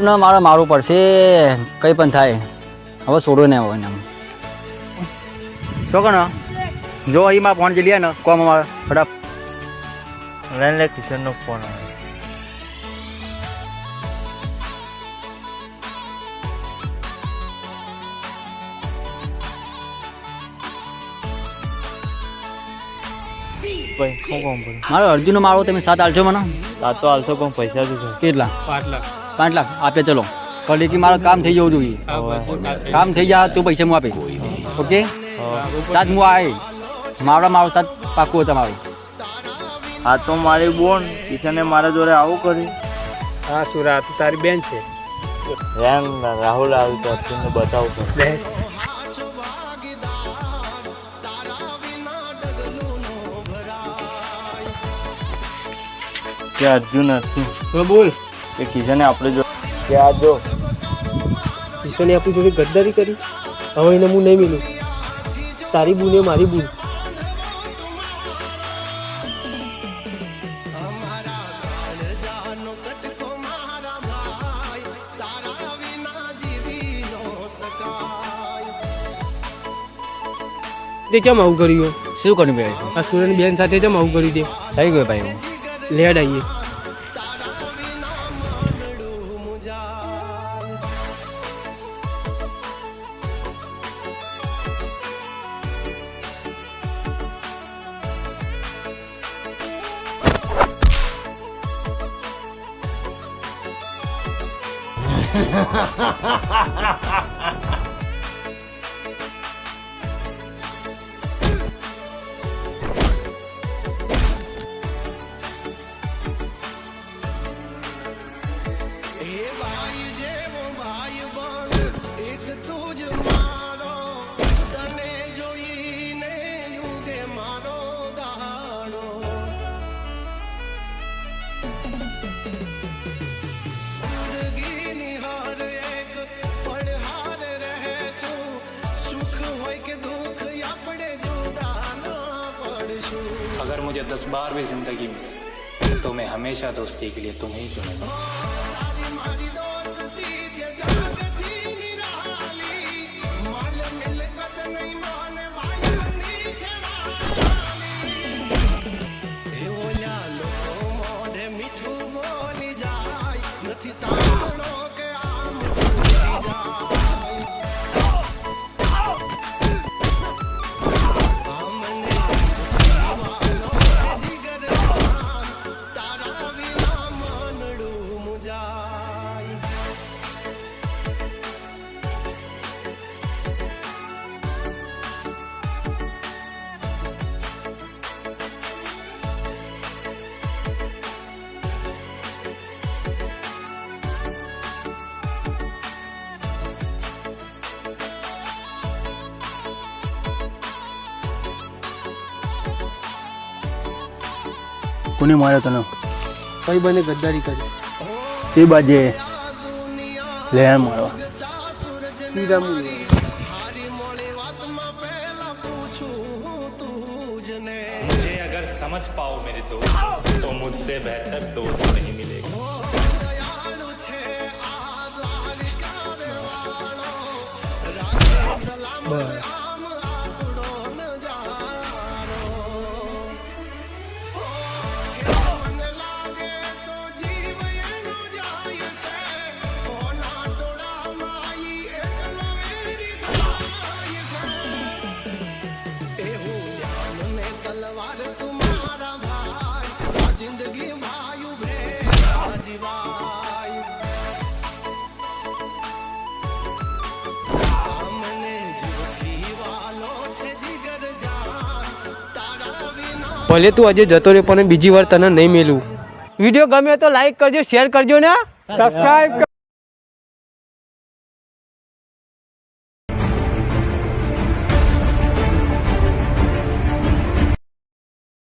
ના મારે મારવું પડશે કંઈ પણ થાય હવે છોડો ને હોય ને શું કણ જો અહીં માં ફોન જે લે ને કોમ અમારે ફટાફ લે કિશનનો ફોન આવે ભાઈ શું કામ પડે મારો અર્જુનનો મારો તમે 7 આલશો મને આ તો હાલતો પણ પૈસા બી છે કેટલા 5 લાખ આપે ચલો કલી કે મારું કામ થઈ જવું જોઈએ કામ થઈ જાય તો પૈસા હું આપે ઓકે સાત હું આવે મારો સાત પાકું તમારું આ તો મારી બોન કિશને મારા જોડે આવું કર્યું હા સુરા તું તારી બેન છે રાહુલ આવ્યું તો અર્જુનને બતાવું તો કે અર્જુન બોલ કે કિશને આપણે જો કે આ જો કિશને આપણી જોડે ગદ્દારી કરી હવે એને હું નહીં મિલું તારી બુને મારી બુન તે કેમ આવું કર્યું શું કર્યું ભાઈ આ સુરેની બેન સાથે કેમ આવું કરી દે થઈ ગયું ભાઈ લેડ આવીએ अगर मुझे 10 बार भी जिंदगी में तो मैं हमेशा दोस्ती के लिए तुम्हें ही चुनूंगा। કોને માર્યો તને કઈ બને ગદ્દારી કરી તે બાજે લે મારો સીધા મું मुझे अगर समझ पाओ मेरे दोस्त तो मुझसे बेहतर दोस्त नहीं मिलेगा। ભલે તું આજે જતો રહે પણ બીજી વાર તને નહીં મેલું વિડીયો ગમે તો લાઈક કરજો શેર કરજો ને સબસ્ક્રાઇબ